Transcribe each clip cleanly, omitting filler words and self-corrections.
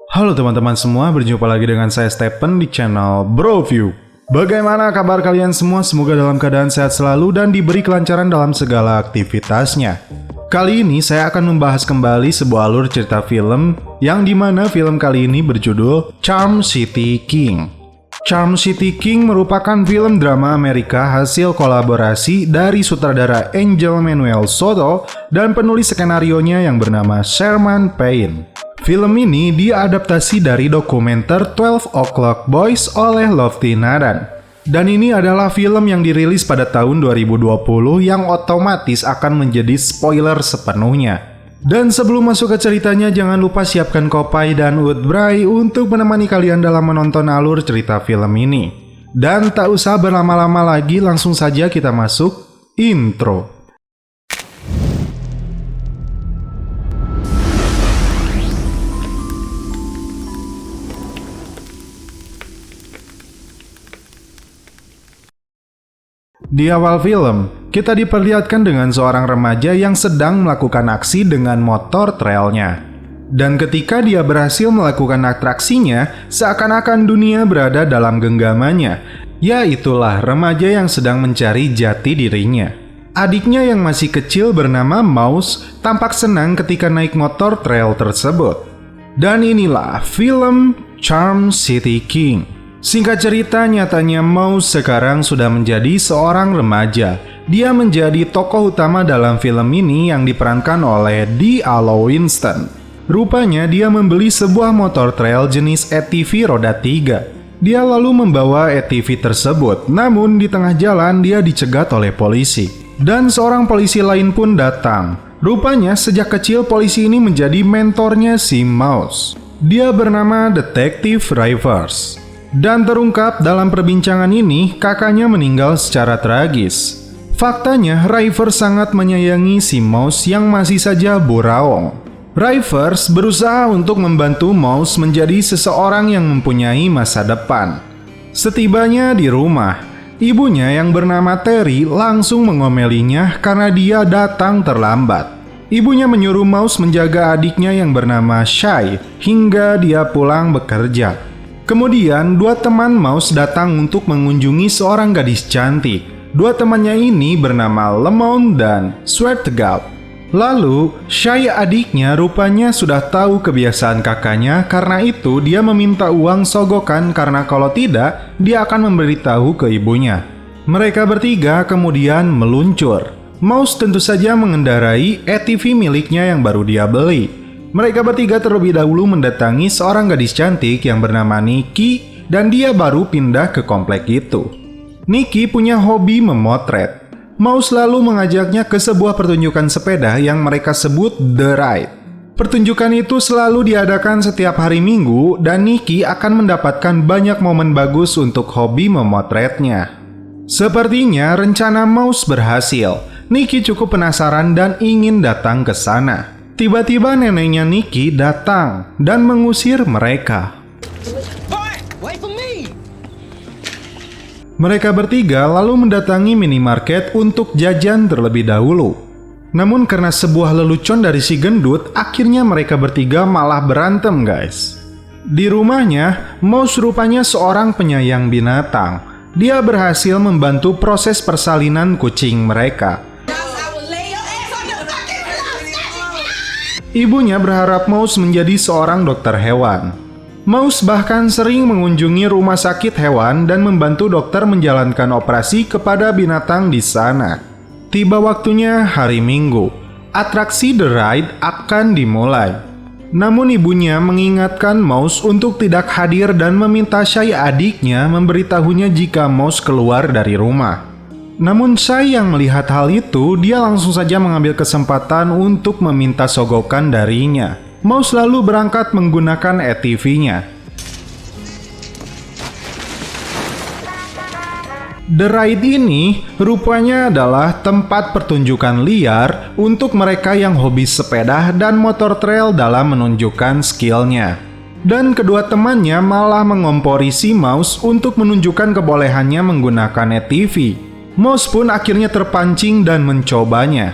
Halo teman-teman semua, berjumpa lagi dengan saya Stephen di channel Broview. Bagaimana kabar kalian semua? Semoga dalam keadaan sehat selalu dan diberi kelancaran dalam segala aktivitasnya. Kali ini saya akan membahas kembali sebuah alur cerita film yang dimana film kali ini berjudul Charm City King. Charm City King merupakan film drama Amerika hasil kolaborasi dari sutradara Angel Manuel Soto dan penulis skenarionya yang bernama Sherman Payn. Film ini diadaptasi dari dokumenter 12 O'Clock Boys oleh Lofty Nathan. Dan ini adalah film yang dirilis pada tahun 2020 yang otomatis akan menjadi spoiler sepenuhnya. Dan sebelum masuk ke ceritanya, jangan lupa siapkan kopai dan woodbray untuk menemani kalian dalam menonton alur cerita film ini. Dan tak usah berlama-lama lagi, langsung saja kita masuk intro. Di awal film, kita diperlihatkan dengan seorang remaja yang sedang melakukan aksi dengan motor trailnya. Dan ketika dia berhasil melakukan atraksinya, seakan-akan dunia berada dalam genggamannya. Ya, itulah remaja yang sedang mencari jati dirinya. Adiknya yang masih kecil bernama Mouse tampak senang ketika naik motor trail tersebut. Dan inilah film Charm City King. Singkat cerita, nyatanya Mouse sekarang sudah menjadi seorang remaja. Dia menjadi tokoh utama dalam film ini yang diperankan oleh Diallo Winston. Rupanya dia membeli sebuah motor trail jenis ATV roda 3. Dia lalu membawa ATV tersebut, namun di tengah jalan dia dicegat oleh polisi. Dan seorang polisi lain pun datang. Rupanya sejak kecil polisi ini menjadi mentornya si Mouse. Dia bernama Detective Rivers. Dan terungkap dalam perbincangan ini, kakaknya meninggal secara tragis. Faktanya, Rivers sangat menyayangi si Mouse yang masih saja buraong. Rivers berusaha untuk membantu Mouse menjadi seseorang yang mempunyai masa depan. Setibanya di rumah, ibunya yang bernama Terry langsung mengomelinya karena dia datang terlambat. Ibunya menyuruh Mouse menjaga adiknya yang bernama Shy hingga dia pulang bekerja. Kemudian, dua teman Mouse datang untuk mengunjungi seorang gadis cantik. Dua temannya ini bernama Lemon dan Sweetgald. Lalu, Shy adiknya rupanya sudah tahu kebiasaan kakaknya, karena itu dia meminta uang sogokan karena kalau tidak, dia akan memberitahu ke ibunya. Mereka bertiga kemudian meluncur. Mouse tentu saja mengendarai ATV miliknya yang baru dia beli. Mereka bertiga terlebih dahulu mendatangi seorang gadis cantik yang bernama Nikki dan dia baru pindah ke komplek itu. Nikki punya hobi memotret. Mouse lalu mengajaknya ke sebuah pertunjukan sepeda yang mereka sebut The Ride. Pertunjukan itu selalu diadakan setiap hari Minggu dan Nikki akan mendapatkan banyak momen bagus untuk hobi memotretnya. Sepertinya rencana Mouse berhasil. Nikki cukup penasaran dan ingin datang ke sana. Tiba-tiba neneknya Nikki datang dan mengusir mereka. Mereka bertiga lalu mendatangi minimarket untuk jajan terlebih dahulu. Namun karena sebuah lelucon dari si gendut, akhirnya mereka bertiga malah berantem, guys. Di rumahnya, Mouse rupanya seorang penyayang binatang. Dia berhasil membantu proses persalinan kucing mereka. Ibunya berharap Mouse menjadi seorang dokter hewan. Mouse bahkan sering mengunjungi rumah sakit hewan dan membantu dokter menjalankan operasi kepada binatang di sana. Tiba waktunya hari Minggu. Atraksi The Ride akan dimulai. Namun ibunya mengingatkan Mouse untuk tidak hadir dan meminta Shy adiknya memberitahunya jika Mouse keluar dari rumah. Namun Shy yang melihat hal itu, dia langsung saja mengambil kesempatan untuk meminta sogokan darinya. Mouse lalu berangkat menggunakan ATV-nya. The Ride ini rupanya adalah tempat pertunjukan liar untuk mereka yang hobi sepeda dan motor trail dalam menunjukkan skillnya. Dan kedua temannya malah mengompori si Mouse untuk menunjukkan kebolehannya menggunakan ATV. Mouse pun akhirnya terpancing dan mencobanya.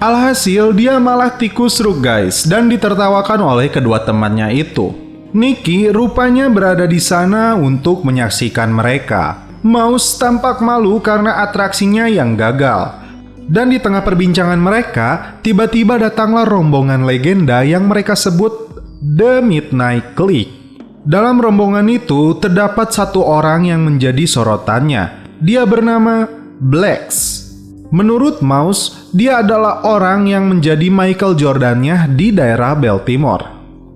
Alhasil dia malah tikus ruk guys dan ditertawakan oleh kedua temannya itu. Nicky rupanya berada di sana untuk menyaksikan mereka. Mouse tampak malu karena atraksinya yang gagal. Dan di tengah perbincangan mereka, tiba-tiba datanglah rombongan legenda yang mereka sebut The Midnight Clique. Dalam rombongan itu, terdapat satu orang yang menjadi sorotannya. Dia bernama Blex. Menurut Mouse, dia adalah orang yang menjadi Michael Jordan-nya di daerah Baltimore.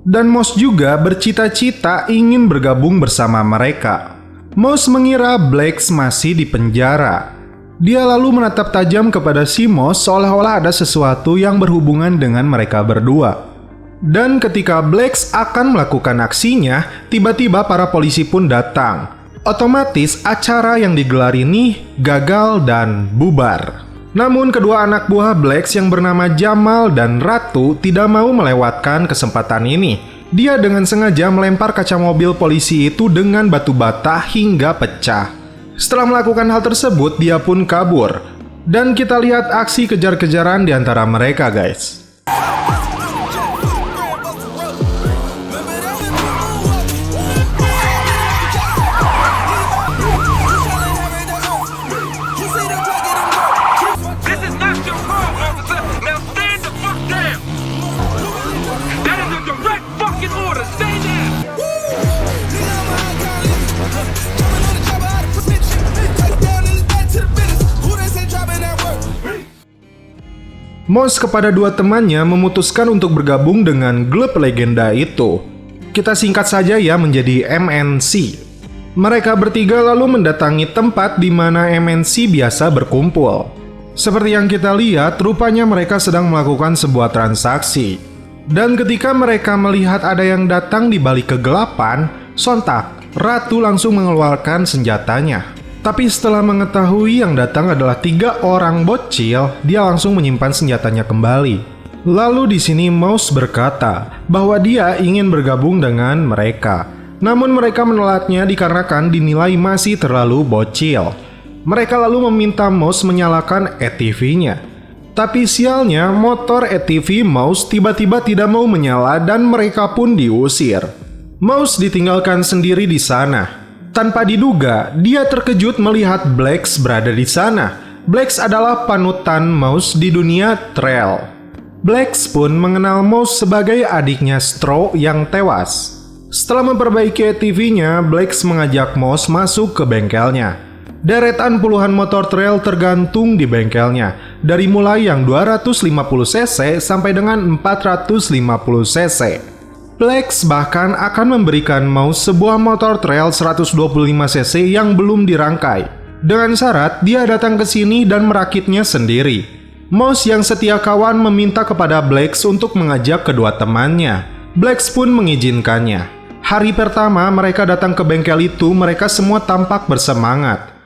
Dan Mouse juga bercita-cita ingin bergabung bersama mereka. Mouse mengira Blex masih di penjara. Dia lalu menatap tajam kepada si Mouse seolah-olah ada sesuatu yang berhubungan dengan mereka berdua. Dan ketika Blex akan melakukan aksinya, tiba-tiba para polisi pun datang. Otomatis acara yang digelar ini gagal dan bubar. Namun kedua anak buah Blex yang bernama Jamal dan Ratu tidak mau melewatkan kesempatan ini. Dia dengan sengaja melempar kaca mobil polisi itu dengan batu bata hingga pecah. Setelah melakukan hal tersebut, dia pun kabur. Dan kita lihat aksi kejar-kejaran di antara mereka, guys. Mouse kepada dua temannya memutuskan untuk bergabung dengan klub legenda itu. Kita singkat saja ya menjadi MNC. Mereka bertiga lalu mendatangi tempat di mana MNC biasa berkumpul. Seperti yang kita lihat, rupanya mereka sedang melakukan sebuah transaksi. Dan ketika mereka melihat ada yang datang di balik kegelapan, sontak, Ratu langsung mengeluarkan senjatanya. Tapi setelah mengetahui yang datang adalah 3 orang bocil, dia langsung menyimpan senjatanya kembali. Lalu di sini Mouse berkata bahwa dia ingin bergabung dengan mereka. Namun mereka menolaknya dikarenakan dinilai masih terlalu bocil. Mereka lalu meminta Mouse menyalakan ATV-nya. Tapi sialnya motor ATV Mouse tiba-tiba tidak mau menyala dan mereka pun diusir. Mouse ditinggalkan sendiri di sana. Tanpa diduga, dia terkejut melihat Blex berada di sana. Blex adalah panutan Mouse di dunia trail. Blex pun mengenal Mouse sebagai adiknya Straw yang tewas. Setelah memperbaiki ATV-nya, Blex mengajak Mouse masuk ke bengkelnya. Deretan puluhan motor trail tergantung di bengkelnya, dari mulai yang 250cc sampai dengan 450cc. Blex bahkan akan memberikan Mouse sebuah motor trail 125cc yang belum dirangkai. Dengan syarat dia datang ke sini dan merakitnya sendiri. Mouse yang setia kawan meminta kepada Blex untuk mengajak kedua temannya. Blex pun mengizinkannya. Hari pertama mereka datang ke bengkel itu, mereka semua tampak bersemangat.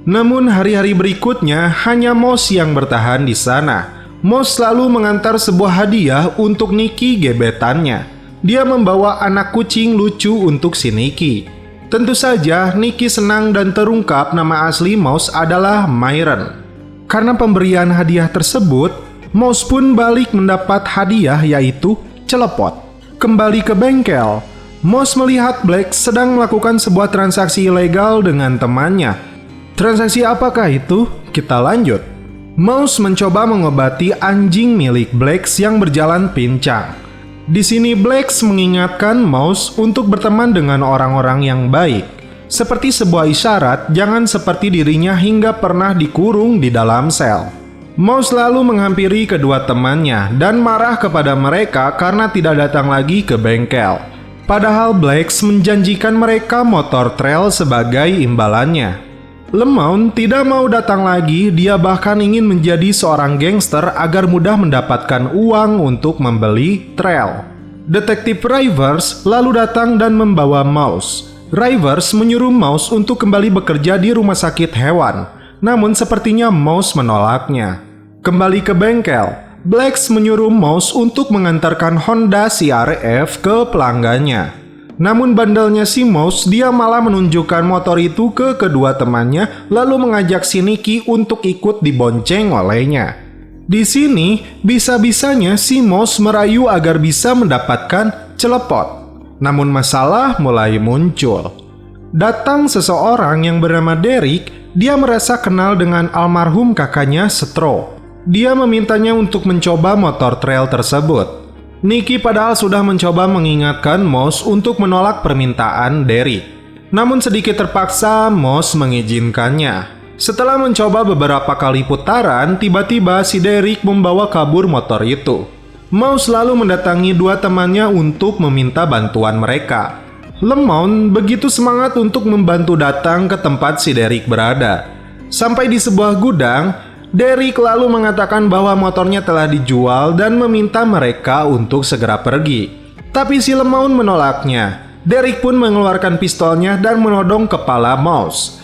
Namun hari-hari berikutnya hanya Mouse yang bertahan di sana. Mouse selalu mengantar sebuah hadiah untuk Nicky gebetannya. Dia membawa anak kucing lucu untuk si Nicky. Tentu saja Nicky senang dan terungkap nama asli Mouse adalah Myron. Karena pemberian hadiah tersebut, Mouse pun balik mendapat hadiah yaitu celepot. Kembali ke bengkel, Mouse melihat Blex sedang melakukan sebuah transaksi ilegal dengan temannya. Transaksi apakah itu? Kita lanjut. Mouse mencoba mengobati anjing milik Blex yang berjalan pincang. Di sini Blex mengingatkan Mouse untuk berteman dengan orang-orang yang baik. Seperti sebuah isyarat, jangan seperti dirinya hingga pernah dikurung di dalam sel. Mouse lalu menghampiri kedua temannya dan marah kepada mereka karena tidak datang lagi ke bengkel. Padahal Blex menjanjikan mereka motor trail sebagai imbalannya. Lemon tidak mau datang lagi, dia bahkan ingin menjadi seorang gangster agar mudah mendapatkan uang untuk membeli trail. Detektif Rivers lalu datang dan membawa Mouse. Rivers menyuruh Mouse untuk kembali bekerja di rumah sakit hewan, namun sepertinya Mouse menolaknya. Kembali ke bengkel, Blex menyuruh Mouse untuk mengantarkan Honda CR-V ke pelanggannya. Namun bandelnya si Mouse, dia malah menunjukkan motor itu ke kedua temannya, lalu mengajak si Nicky untuk ikut dibonceng olehnya. Di sini, bisa-bisanya si Mouse merayu agar bisa mendapatkan celepot. Namun masalah mulai muncul. Datang seseorang yang bernama Derek, dia merasa kenal dengan almarhum kakaknya Stro. Dia memintanya untuk mencoba motor trail tersebut. Nicky padahal sudah mencoba mengingatkan Mouse untuk menolak permintaan Derek. Namun sedikit terpaksa Mouse mengizinkannya. Setelah mencoba beberapa kali putaran, tiba-tiba si Derek membawa kabur motor itu. Mouse lalu mendatangi dua temannya untuk meminta bantuan mereka. Lemon begitu semangat untuk membantu datang ke tempat si Derek berada. Sampai di sebuah gudang, Derek lalu mengatakan bahwa motornya telah dijual dan meminta mereka untuk segera pergi. Tapi si Lemon menolaknya. Derek pun mengeluarkan pistolnya dan menodong kepala Mouse.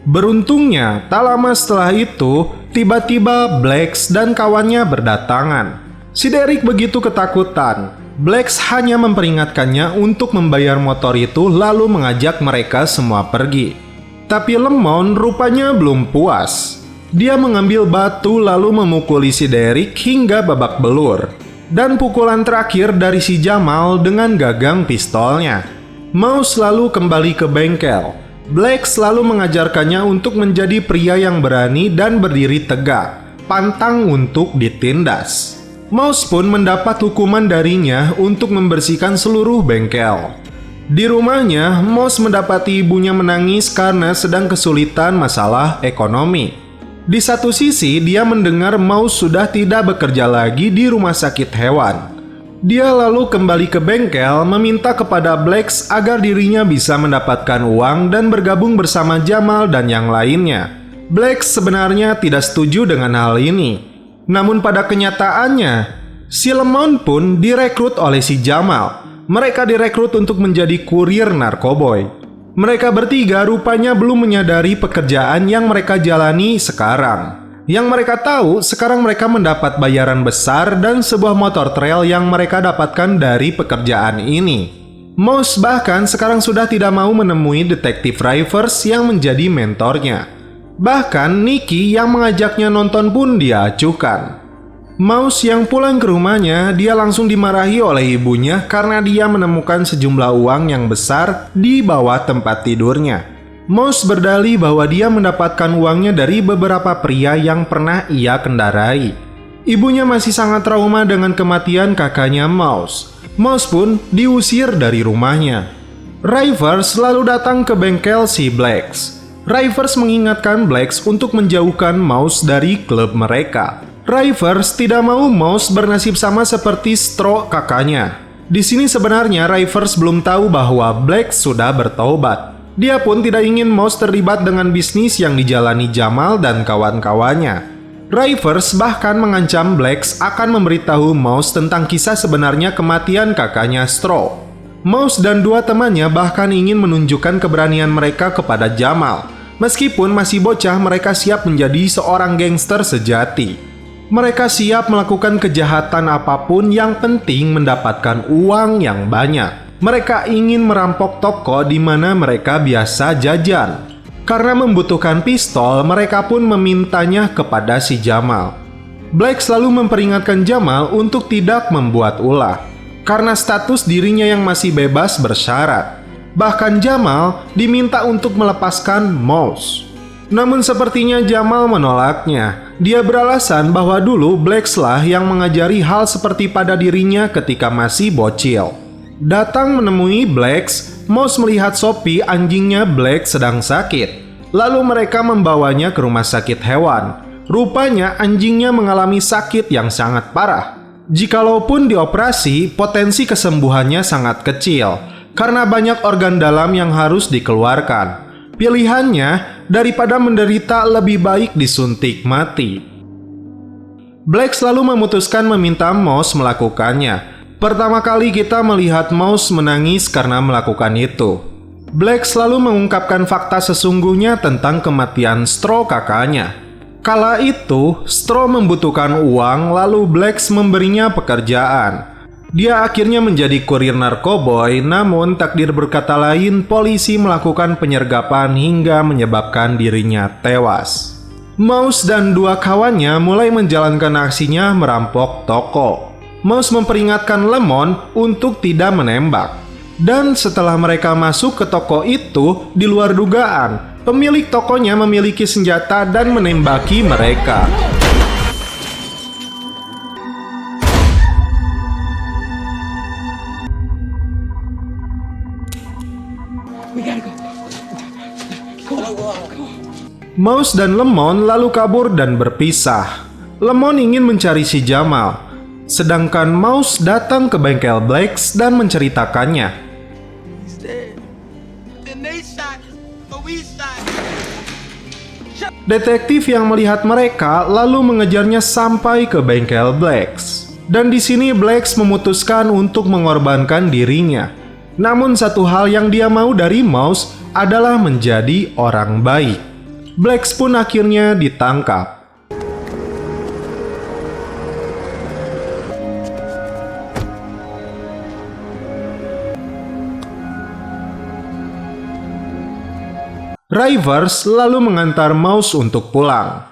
Beruntungnya, tak lama setelah itu, tiba-tiba Blacks dan kawannya berdatangan. Si Derek begitu ketakutan. Blacks hanya memperingatkannya untuk membayar motor itu lalu mengajak mereka semua pergi. Tapi Lemon rupanya belum puas. Dia mengambil batu lalu memukuli si Derek hingga babak belur. Dan pukulan terakhir dari si Jamal dengan gagang pistolnya. Mouse lalu kembali ke bengkel. Blacks lalu mengajarkannya untuk menjadi pria yang berani dan berdiri tegak, pantang untuk ditindas. Mouse pun mendapat hukuman darinya untuk membersihkan seluruh bengkel. Di rumahnya, Mouse mendapati ibunya menangis karena sedang kesulitan masalah ekonomi. Di satu sisi, dia mendengar Mouse sudah tidak bekerja lagi di rumah sakit hewan. Dia lalu kembali ke bengkel meminta kepada Blacks agar dirinya bisa mendapatkan uang dan bergabung bersama Jamal dan yang lainnya. Blacks sebenarnya tidak setuju dengan hal ini. Namun pada kenyataannya, si Lemon pun direkrut oleh si Jamal. Mereka direkrut untuk menjadi kurir narkoboy. Mereka bertiga rupanya belum menyadari pekerjaan yang mereka jalani sekarang. Yang mereka tahu, sekarang mereka mendapat bayaran besar dan sebuah motor trail yang mereka dapatkan dari pekerjaan ini. Mouse bahkan sekarang sudah tidak mau menemui detektif Rivers yang menjadi mentornya. Bahkan Nicky yang mengajaknya nonton pun dia acuhkan. Mouse yang pulang ke rumahnya, dia langsung dimarahi oleh ibunya karena dia menemukan sejumlah uang yang besar di bawah tempat tidurnya. Mouse berdalih bahwa dia mendapatkan uangnya dari beberapa pria yang pernah ia kendarai. Ibunya masih sangat trauma dengan kematian kakaknya Mouse. Mouse pun diusir dari rumahnya. Rivers lalu datang ke bengkel si Blacks. Rivers mengingatkan Blacks untuk menjauhkan Mouse dari klub mereka. Rivers tidak mau Mouse bernasib sama seperti Stro kakaknya. Di sini sebenarnya Rivers belum tahu bahwa Blacks sudah bertobat. Dia pun tidak ingin Mouse terlibat dengan bisnis yang dijalani Jamal dan kawan-kawannya. Rivers bahkan mengancam Blacks akan memberitahu Mouse tentang kisah sebenarnya kematian kakaknya Stro. Mouse dan dua temannya bahkan ingin menunjukkan keberanian mereka kepada Jamal. Meskipun masih bocah, mereka siap menjadi seorang gangster sejati. Mereka siap melakukan kejahatan apapun yang penting mendapatkan uang yang banyak. Mereka ingin merampok toko di mana mereka biasa jajan. Karena membutuhkan pistol, mereka pun memintanya kepada si Jamal. Black selalu memperingatkan Jamal untuk tidak membuat ulah. Karena status dirinya yang masih bebas bersyarat. Bahkan Jamal diminta untuk melepaskan Mouse. Namun sepertinya Jamal menolaknya. Dia beralasan bahwa dulu Blacks lah yang mengajari hal seperti pada dirinya ketika masih bocil. Datang menemui Blacks, Mouse melihat Sophie anjingnya Black sedang sakit. Lalu mereka membawanya ke rumah sakit hewan. Rupanya anjingnya mengalami sakit yang sangat parah. Jikalaupun dioperasi, potensi kesembuhannya sangat kecil karena banyak organ dalam yang harus dikeluarkan. Pilihannya, daripada menderita lebih baik disuntik mati. Black selalu memutuskan meminta Mouse melakukannya. Pertama kali kita melihat Mouse menangis karena melakukan itu. Black selalu mengungkapkan fakta sesungguhnya tentang kematian Stro kakaknya. Kala itu, Stro membutuhkan uang lalu Black memberinya pekerjaan. Dia akhirnya menjadi kurir narkoboy, namun takdir berkata lain, polisi melakukan penyergapan hingga menyebabkan dirinya tewas. Mouse dan dua kawannya mulai menjalankan aksinya merampok toko. Mouse memperingatkan Lemon untuk tidak menembak. Dan setelah mereka masuk ke toko itu, di luar dugaan, pemilik tokonya memiliki senjata dan menembaki mereka. Mouse dan Lemon lalu kabur dan berpisah. Lemon ingin mencari si Jamal, sedangkan Mouse datang ke bengkel Blacks dan menceritakannya. Detektif yang melihat mereka lalu mengejarnya sampai ke bengkel Blacks. Dan di sini Blacks memutuskan untuk mengorbankan dirinya. Namun satu hal yang dia mau dari Mouse adalah menjadi orang baik. Blacks pun akhirnya ditangkap. Rivers lalu mengantar Mouse untuk pulang.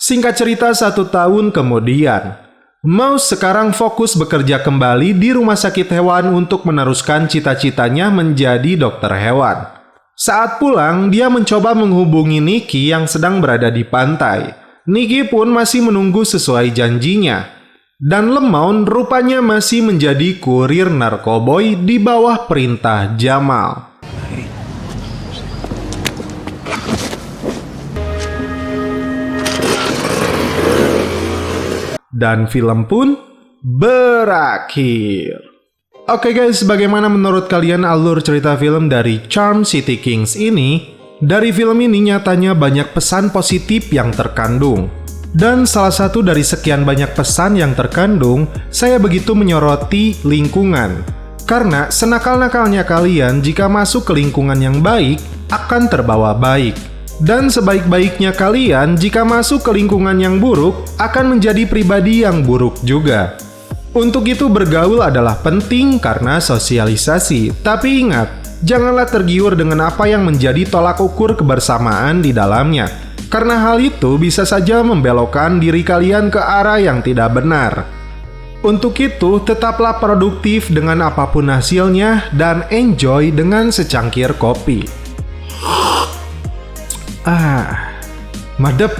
Singkat cerita, 1 tahun kemudian, Mouse sekarang fokus bekerja kembali di rumah sakit hewan untuk meneruskan cita-citanya menjadi dokter hewan. Saat pulang, dia mencoba menghubungi Nikki yang sedang berada di pantai. Nikki pun masih menunggu sesuai janjinya. Dan Lemon rupanya masih menjadi kurir narkoboy di bawah perintah Jamal. Dan film pun berakhir. Oke guys, bagaimana menurut kalian alur cerita film dari Charm City Kings ini? Dari film ini nyatanya banyak pesan positif yang terkandung. Dan salah satu dari sekian banyak pesan yang terkandung, saya begitu menyoroti lingkungan. Karena senakal-nakalnya kalian jika masuk ke lingkungan yang baik, akan terbawa baik. Dan sebaik-baiknya kalian jika masuk ke lingkungan yang buruk, akan menjadi pribadi yang buruk juga. Untuk itu bergaul adalah penting karena sosialisasi. Tapi ingat, janganlah tergiur dengan apa yang menjadi tolak ukur kebersamaan di dalamnya. Karena hal itu bisa saja membelokkan diri kalian ke arah yang tidak benar. Untuk itu, tetaplah produktif dengan apapun hasilnya dan enjoy dengan secangkir kopi. Madep.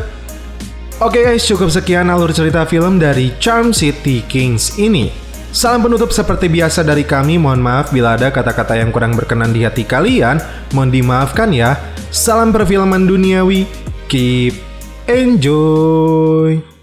Oke guys, cukup sekian alur cerita film dari Charm City Kings ini. Salam penutup seperti biasa dari kami. Mohon maaf bila ada kata-kata yang kurang berkenan di hati kalian. Mohon dimaafkan ya. Salam perfilman duniawi. Keep enjoy.